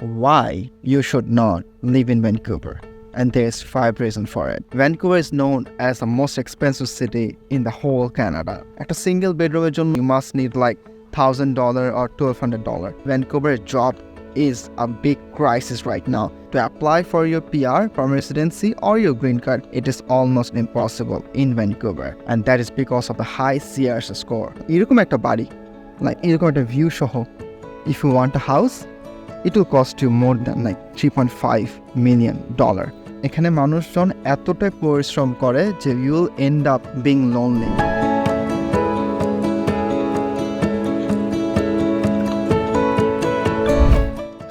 why you should not live in Vancouver. And there's 5 reasons for it. Vancouver is known as the most expensive city in the whole Canada. At a single bedroom, you must need like $1,000 or $1,200. Vancouver's job is a big crisis right now. To apply for your PR, permanent residency, or your green card, it is almost impossible in Vancouver. And that is because of the high CRS score. এরকম একটা বাড়ি, like এরকম একটা view সহ, if you want a house, it will cost you more than like $3.5 million. এখানে মানুষজন এতটাই পরিশ্রম করে যে you will end up being lonely.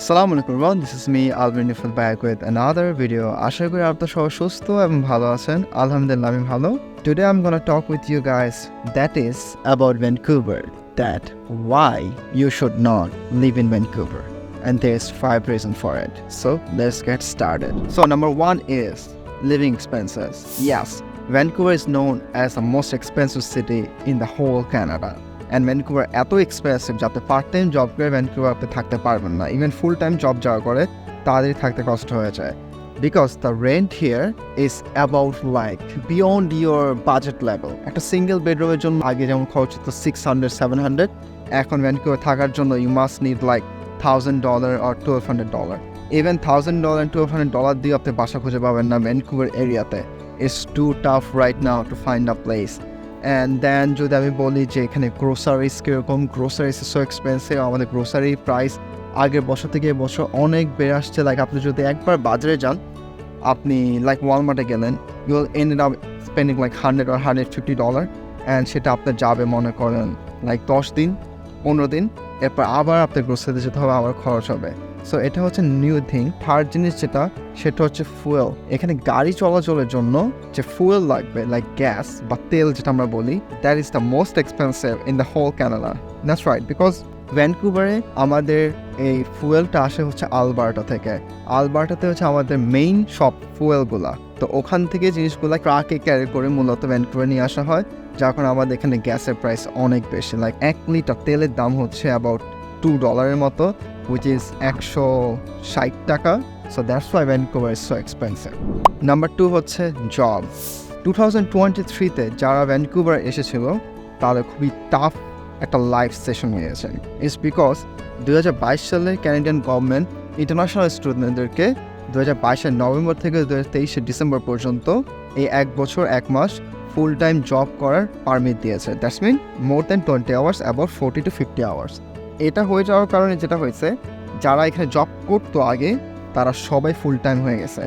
Assalamu alaikum everyone, this is me ALVIN RIFAT back with another video. আশা করি আপনারা সবাই সুস্থ এবং ভালো আছেন। আলহামদুলিল্লাহ আমি ভালো। Today I'm gonna talk with you guys that is about Vancouver, that why you should not live in Vancouver. And there's 5 reasons for it. So let's get started. So number 1 is living expenses. Yes, Vancouver is known as the most expensive city in the whole Canada. And Vancouver এত expensive যাতে part time job করে ভ্যানকুভারে থাকতে পারবেন না, even ফুল time job যাওয়া করে তাদের থাকতে কষ্ট হয়ে যায়, because the rent here is about like beyond your budget level. একটা সিঙ্গেল বেডরুমের জন্য আগে যেমন খরচ হতো $600-700, এখন ভ্যানকুভার থাকার জন্য you must need like $1,000 or $1,200. Even $1,000 and $1,200 দিয়ে আপনি বাসা খুঁজে পাবেন না ভ্যানকুভার এরিয়াতে। It's too tough right now to find a place. And then যদি আমি বলি যে এখানে গ্রোসারিজ কীরকম, গ্রোসারিজ সো এক্সপেন্সিভ। আমাদের গ্রোসারি প্রাইস আগের বছর থেকে এবছর অনেক বেড়ে আসছে। লাইক আপনি যদি একবার বাজারে যান, আপনি লাইক ওয়ালমার্টে গেলেন, you will end up spending like $100 or $150, and সেটা আপনার যাবে মনে করেন লাইক 10 দিন 15 দিন, এরপর আবার আপনার গ্রোসারিতে যেতে হবে, আবার খরচ হবে। সো এটা হচ্ছে নিউ থিং। থার্ড জিনিস সেটা হচ্ছে ফুয়েল। এখানে গাড়ি চলাচলের জন্য যে ফুয়েল লাগবে লাইক গ্যাস বা তেল যেটা আমরা বলি, that is the most expensive in the whole Canada. That's right, because ভ্যানকুভারে আমাদের এই ফুয়েলটা আসে হচ্ছে আলবার্টা থেকে। আলবার্টাতে হচ্ছে আমাদের মেইন সব ফুয়েলগুলা, তো ওখান থেকে জিনিসগুলো ট্রাকে ক্যারি করে মূলত ভ্যানকুভারে নিয়ে আসা হয়, যার কারণে আমাদের এখানে গ্যাসের প্রাইস অনেক বেশি। লাইক 1 লিটার তেলের দাম হচ্ছে অ্যাবাউট $2 মতো, which is $160. So that's why Vancouver is so expensive. Number 2 হচ্ছে জব। 2023-তে যারা ভ্যানকুভার এসেছিল তাদের খুবই টাফ একটা লাইফ সেশন হয়েছে। ইটস বিকজ 2022 সালে ক্যানাডিয়ান গভর্নমেন্ট ইন্টারন্যাশনাল স্টুডেন্টদেরকে 2022 নভেম্বর থেকে 2023 ডিসেম্বর পর্যন্ত এই 1 বছর 1 মাস ফুল টাইম জব করার পারমিট দিয়েছে। That's mean more than 20 hours, about 40 to 50 hours. এটা হয়ে যাওয়ার কারণে যেটা হয়েছে, যারা এখানে জব করতো আগে তারা সবাই ফুল টাইম হয়ে গেছে।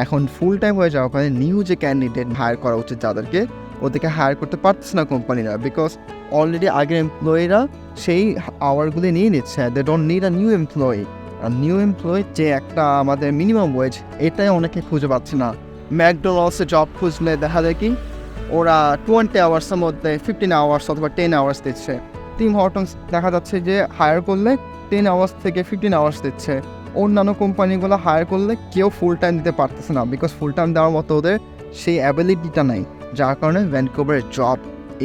এখন ফুল টাইম হয়ে যাওয়ার কারণে নিউ যে ক্যান্ডিডেট হায়ার করা উচিত যাদেরকে, ওদেরকে হায়ার করতে পারতেছে না কোম্পানিরা, বিকজ অলরেডি আগের এমপ্লয়িরা সেই আওয়ারগুলি নিয়ে নিচ্ছে। They don't need a new employee. আর নিউ এমপ্লয়ি যে একটা আমাদের মিনিমাম ওয়েজ, এটাই অনেকে খুঁজে পাচ্ছে না। ম্যাকডোনাল্ডসে জব খুঁজলে দেখা যায় কি ওরা 20 আওয়ার্সের মধ্যে 15 আওয়ার্স অথবা 10 আওয়ার্স দিচ্ছে। টিম হর্টনস দেখা যাচ্ছে যে হায়ার করলে 10 আওয়ার্স থেকে 15 আওয়ার্স দিচ্ছে। অন্যান্য কোম্পানিগুলো হায়ার করলে কেউ ফুল টাইম দিতে পারতেছে না, বিকজ ফুল টাইম দেওয়ার মতো ওদের সেই অ্যাবিলিটিটা নাই, যার কারণে ভ্যানকুভারের job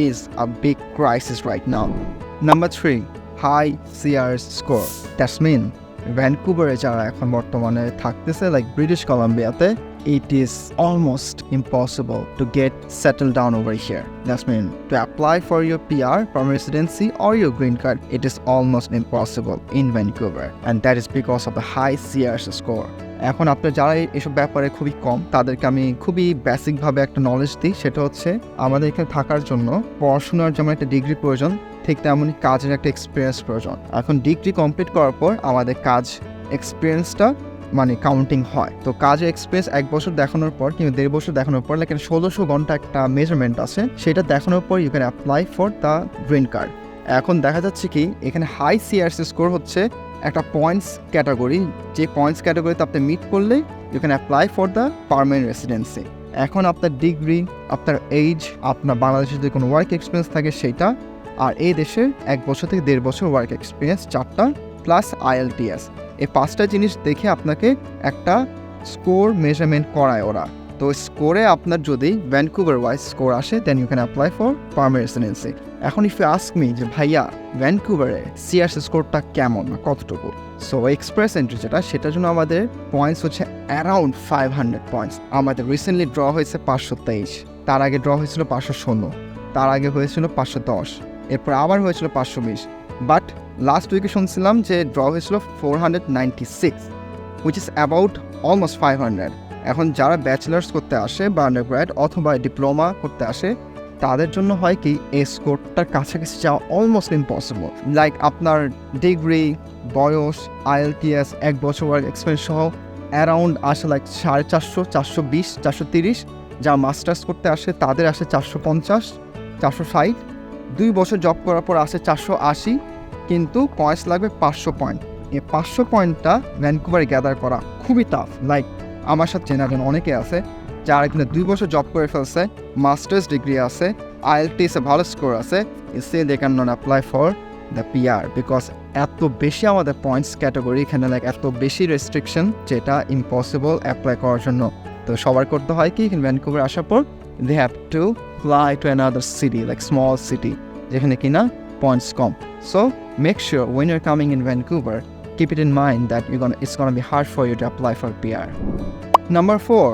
is a big crisis right now. Number 3, high CRS score. That's mean ভ্যানকুভারে যারা এখন বর্তমানে থাকতেছে লাইক ব্রিটিশ কলাম্বিয়াতে, it is almost impossible to get settled down over here. That's mean to apply for your PR, permanent residency, or your green card, it is almost impossible in Vancouver, and that is because of the high CRS score. এখন আপনার যারা এসব ব্যাপারে খুবই কম, তাদেরকে আমি খুবই বেসিকভাবে একটা নলেজ দিই। সেটা হচ্ছে আমাদের এখানে থাকার জন্য পড়াশোনার যেমন একটা ডিগ্রি প্রয়োজন, ঠিক তেমনই কাজের একটা এক্সপিরিয়েন্স প্রয়োজন। এখন ডিগ্রি কমপ্লিট করার পর আমাদের কাজ এক্সপিরিয়েন্সটা মানে কাউন্টিং হয়। তো কাজের এক্সপিরিয়েন্স 1 বছর দেখানোর পর কিংবা 1.5 বছর দেখানোর পর, লেকিন 1600 ঘন্টা একটা মেজারমেন্ট আছে, সেটা দেখানোর পর you can apply for the green card. এখন দেখা যাচ্ছে কি এখানে হাই CRS স্কোর হচ্ছে একটা পয়েন্টস ক্যাটাগরি, যে পয়েন্টস ক্যাটাগরিতে আপনি মিট করলে you can apply for the permanent residency. এখন আপনার ডিগ্রি, আপনার এইজ, আপনার বাংলাদেশে যদি কোনো ওয়ার্ক এক্সপিরিয়েন্স থাকে সেইটা, আর এই দেশের 1 বছর থেকে 1.5 বছর ওয়ার্ক এক্সপিরিয়েন্স 4টা প্লাস IELTS, এই 5টা জিনিস দেখে আপনাকে একটা স্কোর মেজারমেন্ট করায় ওরা। তো স্কোরে আপনার যদি ভ্যানকুভার ওয়াইজ স্কোর আসে, then you can apply for permanent residency. এখন ইফ ইউ আস্ক মি যে ভাইয়া ভ্যানকুভারে সিআরসি স্কোরটা কেমন বা কতটুকু, সো এক্সপ্রেস এন্ট্রি যেটা সেটার জন্য আমাদের পয়েন্টস হচ্ছে অ্যারাউন্ড 500 পয়েন্টস। আমাদের রিসেন্টলি ড্র হয়েছে 523, তার আগে ড্র হয়েছিল 516, তার আগে হয়েছিল 510, এরপর আবার হয়েছিল 520, বাট লাস্ট উইকে শুনছিলাম যে ড্র হয়েছিল 496, হুইচ ইজ অ্যাবাউট অলমোস্ট 500। এখন যারা ব্যাচেলার্স করতে আসে বা আন্ডারগ্র্যাড অথবা ডিপ্লোমা করতে আসে তাদের জন্য হয় কি এই স্কোরটার কাছাকাছি যাওয়া অলমোস্ট ইম্পসিবল। লাইক আপনার ডিগ্রি, বয়স, IELTS, 1 বছর ওয়ার্ক এক্সপিরিয়েন্স সহ অ্যারাউন্ড আসে লাইক 450, 420, 430। যারা মাস্টার্স করতে আসে তাদের আসে 450, 460। 2 বছর জব করার পর আসে 480, কিন্তু পয়েন্টস লাগবে 500 পয়েন্ট। এই 500 পয়েন্টটা ভ্যানকুভারে গ্যাদার করা খুবই টাফ। লাইক আমার সাথে চেনাজন অনেকে আছে যারা কিন্তু 2 বছর জব করে ফেলছে, মাস্টার্স ডিগ্রি আছে, IELTS ভালো স্কোর আছে, still they cannot apply for the PR because এত বেশি আমাদের পয়েন্টস ক্যাটাগরি এখানে, লাইক এত বেশি রেস্ট্রিকশন যেটা ইম্পসিবল অ্যাপ্লাই করার জন্য। তো সবার করতে হয় কি ভ্যানকুভার আসার পর they have to fly to another city, like small city, যেখানে কিনা points com. So make sure when you're coming in Vancouver, keep it in mind that it's gonna be hard for you to apply for PR. Number 4,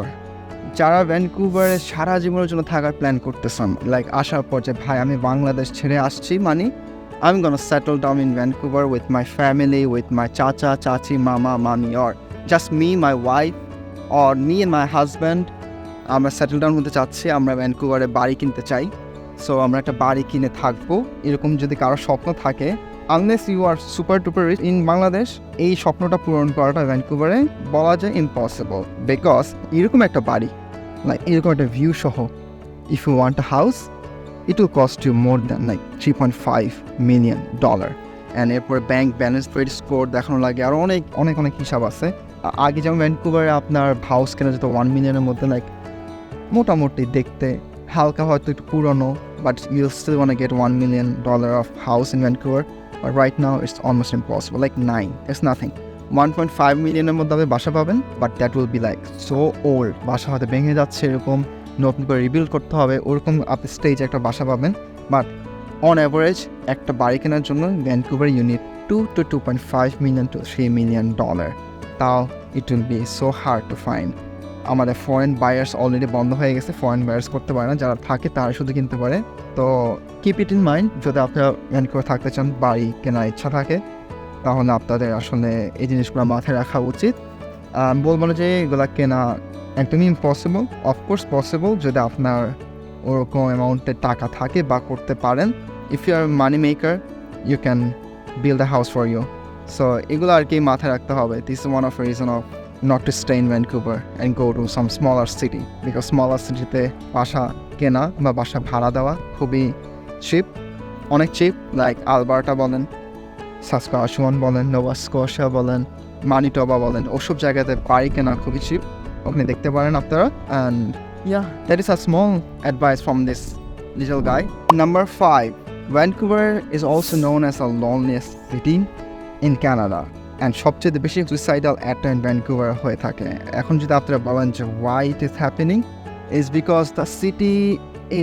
যারা ভ্যানকুভারে সারা জীবনের জন্য থাকার plan করতেছেন, like আসার পর যে ভাই আমি বাংলাদেশ ছেড়ে আসছি, মানে I'm gonna settle down in Vancouver with my family, with my chacha, chachi, mama, mami, or just me, my wife, or me and my husband. আমরা সেটেল ডাউন হতে চাচ্ছি, আমরা ভ্যানকুভারে বাড়ি কিনতে চাই, সো আমরা একটা বাড়ি কিনে থাকবো, এরকম যদি কারো স্বপ্ন থাকে, unless you are super duper rich in Bangladesh, এই স্বপ্নটা পূরণ করাটা ভ্যানকুভারে বলা যায় ইম্পসিবল। বিকজ এরকম একটা বাড়ি, লাইক এরকম একটা ভিউ সহ, if you want a house, it will cost you more than like $3.5 million। And এরপরে ব্যাঙ্ক ব্যালেন্স, ক্রেডিট স্কোর দেখানো লাগে, আর অনেক অনেক অনেক হিসাব আছে। আগে যেমন ভ্যানকুভারে আপনার হাউস কেনা যেত 1 মিলিয়নের মধ্যে, লাইক মোটামুটি দেখতে হালকা হয়তো একটু পুরনো, but you still want get $1 million of house in Vancouver. But right now it's almost impossible, like 9, it's nothing. 1.5 মিলিয়নের মধ্যে আপনি বাসা পাবেন, but that will be like so old, বাসা হয়তো ভেঙে যাচ্ছে, এরকম নতুন করে রিবিল্ড করতে হবে, ওরকম আপনি স্টেজে একটা বাসা পাবেন। বাট অন অ্যাভারেজ একটা বাড়ি কেনার জন্য Vancouver you need $2 to 2.5 million to $3 million। তাও it will be so hard to find. আমাদের ফরেন বায়ার্স অলরেডি বন্ধ হয়ে গেছে, ফরেন বায়ার্স করতে পারে না, যারা থাকে তারা শুধু কিনতে পারে। তো কিপ ইট ইন মাইন্ড, যদি আপনারা ভ্যানকুভার থাকতে চান, বাড়ি কেনার ইচ্ছা থাকে, তাহলে আপনাদের আসলে এই জিনিসগুলো মাথায় রাখা উচিত। বলবো না যে এগুলো কেনা একদমই ইম্পসিবল, অফকোর্স পসিবল যদি আপনার ওরকম অ্যামাউন্টের টাকা থাকে বা করতে পারেন। If you are money maker, you can build a house for you. So এগুলো আর কি মাথায় রাখতে হবে। This is one of reason of not to stay in Vancouver and go to some smaller city, because smaller cityতে বাসা কেনা বা বাসা ভাড়া দেওয়া খুবই চিপ, অনেক চিপ। লাইক আলবার্টা বলেন, সাসকাচুয়ান বলেন, নোভা স্কোশিয়া বলেন, মানিটোবা বলেন, ওসব জায়গাতে বাড়ি কেনা খুবই চিপ, ওখানে দেখতে পারেন আপনারা। And yeah, that is a small advice from this little guy. Number 5, Vancouver is also known as the loneliest city in Canada. And সবচেয়ে বেশি সুইসাইডাল অ্যাটেম্প্ট ভ্যানকুভার হয়ে থাকে। এখন যদি আপনারা বলেন যে why it is happening, is because the city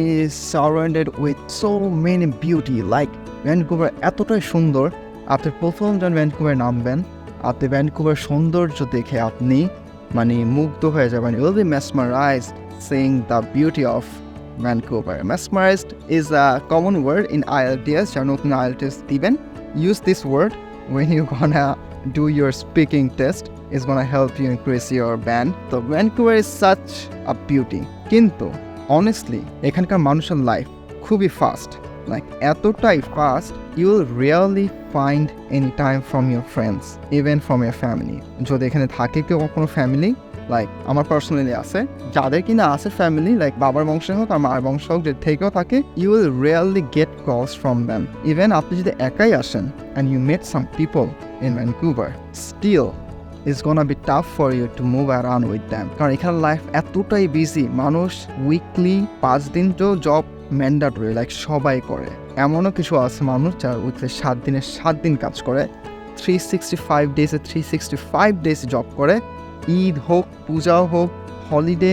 is surrounded with so many beauty. Like Vancouver এতটাই সুন্দর, আপনি প্রথম যখন ভ্যানকুভার নামবেন, আপনি ভ্যানকুভার সৌন্দর্য দেখে আপনি মানে মুগ্ধ হয়ে যাবেন। You will be mesmerised seeing the beauty of Vancouver. Mesmerised is a common word in IELTS, যারা নতুন IELTS দিবেন, use this word when you gonna do your speaking test. Is gonna help you increase your band. So Vancouver is such a beauty, কিন্তু honestly এখানকার মানুষের life খুবই fast, like এতটাই fast, you will rarely find any time from your friends, even from your family. যদি এখানে থাকে কেউ কোনো ফ্যামিলি, লাইক আমার পার্সোনালি আছে, যাদের কিনা আছে ফ্যামিলি, লাইক বাবার বংশ হোক আর মার বংশ হোক, যদি থেকেও থাকে, you will rarely get calls from them. Even আপনি যদি একাই আসেন and you meet some people in Vancouver, still it's gonna be tough for you to move around with them. কারণ এখানে লাইফ এতটাই বিজি, মানুষ উইকলি 5 দিন তো জব ম্যান্ডেটরি, লাইক সবাই করে। এমনও কিছু আছে মানুষ যারা উইকলি 7 দিনে 7 দিন কাজ করে, 365 ডেজে 365 ডেজ জব করে। ঈদ হোক, পূজা হোক, হলিডে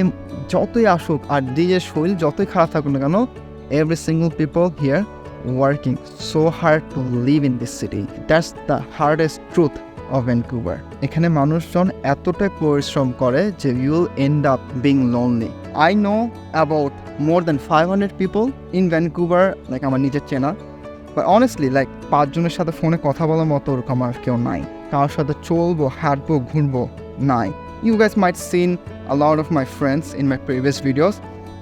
যতই আসুক, আর নিজের শরীর যতই খারাপ থাকুক না কেন, every single people here working so hard to live in this city. That's the hardest truth of Vancouver. এখানে মানুষজন এতটাই পরিশ্রম করে যে you'll end up being lonely. I know about more than 500 people in Vancouver, like আমার নিজের চেনা, but honestly like 5 জনের সাথে ফোনে কথা বলার মতো ওরকম আর কেউ নাই। কারোর সাথে চলবো, হাঁটবো, ঘুরবো নাই। You guys might seen a lot of my friends in my previous videos,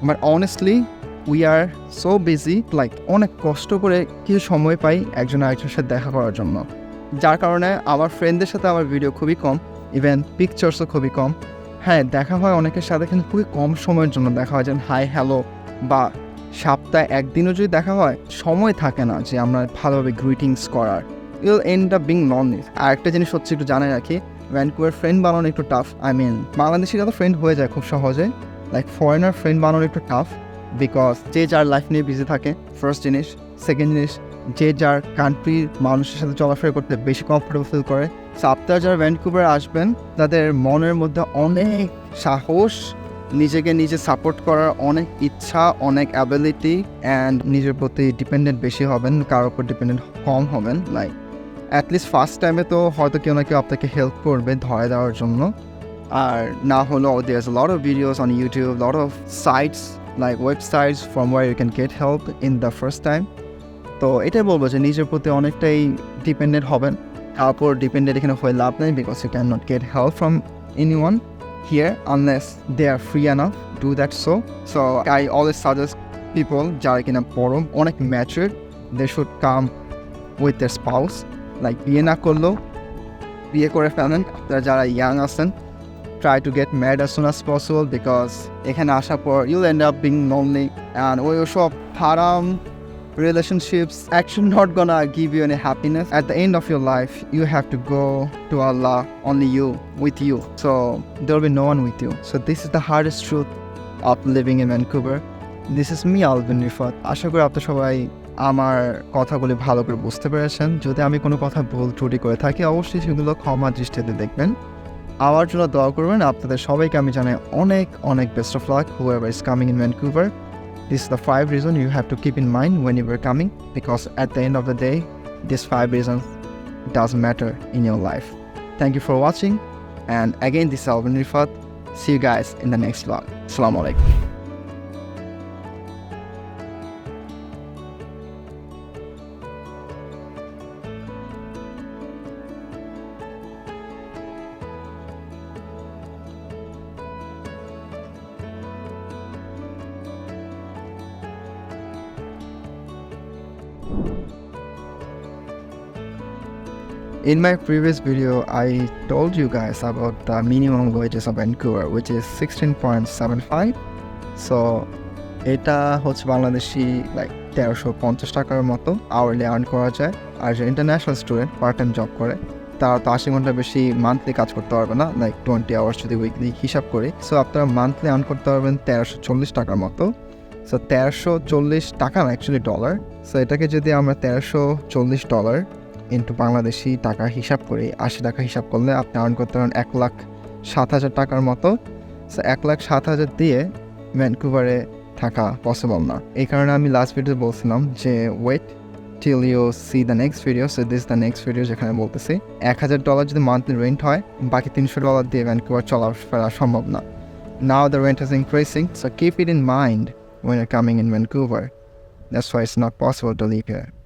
but honestly we are so busy, like অনেক কষ্ট করে কিছু সময় পাই একজন আরেকজনের সাথে দেখা করার জন্য, যার কারণে আমার ফ্রেন্ডদের সাথে আমার ভিডিও খুবই কম, ইভেন পিকচার্সও খুবই কম। হ্যাঁ, দেখা হয় অনেকের সাথে, কিন্তু খুবই কম সময়ের জন্য দেখা হয়, যেন হাই হ্যালো, বা সপ্তাহে একদিনও যদি দেখা হয় সময় থাকে না যে আমরা ভালোভাবে গ্রিটিংস করার। You'll end up being lonely. আর একটা জিনিস হচ্ছে, একটু জানাই রাখি, ভ্যানকুভার ফ্রেন্ড বানানো একটু টাফ। আই মিন বাংলাদেশিরা তো ফ্রেন্ড হয়ে যায় খুব সহজে, লাইক ফরেনার ফ্রেন্ড বানানো একটু টাফ, বিকজ যে যার লাইফ নিয়ে বিজি থাকে, ফার্স্ট জিনিস। সেকেন্ড জিনিস, যে যার কান্ট্রির মানুষের সাথে চলাফেরা করতে বেশি কমফোর্টেবল ফিল করে। সো আপনারা যারা ভ্যানকুভার আসবেন, তাদের মনের মধ্যে অনেক সাহস, নিজেকে নিজে সাপোর্ট করার অনেক ইচ্ছা, অনেক অ্যাবিলিটি, অ্যান্ড নিজের প্রতি ডিপেন্ডেন্ট বেশি হবেন, কারোর উপর ডিপেন্ডেন্ট কম হবেন। লাইক অ্যাটলিস্ট ফার্স্ট টাইমে তো হয়তো কেউ না কেউ আপনাকে হেল্প করবে ধরে দেওয়ার জন্য, আর না হলেও there's a lot of videos on YouTube, lot of sites like websites from where you can get help in the first time. তো এটাই বলবো যে নিজের প্রতি অনেকটাই ডিপেন্ডেন্ট হবেন, তারপর ডিপেন্ডেন্ট এখানে হয়ে লাভ নেই, because you can not get help from anyone here unless they are free enough to do that. So I always suggest people যারা কিনা বড়, অনেক ম্যাচুred, they should come with their spouse. Like বিয়ে না করলেও বিয়ে করে ফেলেন। আপনারা যারা ইয়াং আছেন, try to get married as soon as possible, because এখানে আসার পর you'll end up being lonely, and ওই সব haram relationships actually not gonna give you any happiness. At the end of your life, you have to go to Allah, only you, with you. So there'll be no one with you. So this is the hardest truth of living in Vancouver. This is me, ALVIN RIFAT. আশা করি আপনারা সবাই আমার কথাগুলি ভালো করে বুঝতে পেরেছেন। যদি আমি কোনো কথা ভুল ত্রুটি করে থাকি, অবশ্যই সেগুলো ক্ষমা দৃষ্টিতে দেখবেন। আমার জন্য দোয়া করবেন। আপনাদের সবাইকে আমি জানাই অনেক অনেক best of luck, whoever is coming in Vancouver. This is the 5 reasons you have to keep in mind when you were coming, because at the end of the day, these 5 reasons does matter in your life. Thank you for watching, and again, this is ALVIN RIFAT. See you guys in the next vlog. Assalamu alaikum. In my previous video, I told you guys about the minimum wages of Vancouver, which is 16.75. So এটা হচ্ছে Bangladeshi like 1350 টাকার মতো hourly earn করা যায়। আর যে international student part time job করে, তারা তো 80 ঘন্টা বেশি মান্থলি কাজ করতে পারবে না, লাইক 20 আওয়ার্স যদি উইকলি হিসাব করি। সো আপনারা মান্থলি আর্ন করতে পারবেন 1340 টাকার মতো। সো 1340 টাকা না, অ্যাকচুয়ালি ডলার। সো এটাকে যদি আমরা $1340 ইন্টু বাংলাদেশি টাকা হিসাব করি, 80 টাকা হিসাব করলে আপনি আর্ন করতে পারেন 1,07,000 টাকার মতো। সো 1,07,000 দিয়ে ভ্যানকুভারে থাকা পসিবল না। এই কারণে আমি লাস্ট ভিডিওতে বলছিলাম যে wait till you see the next video. So this is the next video যেখানে বলতেছি $1,000 যদি মান্থলি রেন্ট হয়, বাকি $300 দিয়ে ভ্যানকুভার চলাফেরা সম্ভব না। Now the rent is increasing, so keep it in mind when you're coming in Vancouver. That's why it's not possible to live here.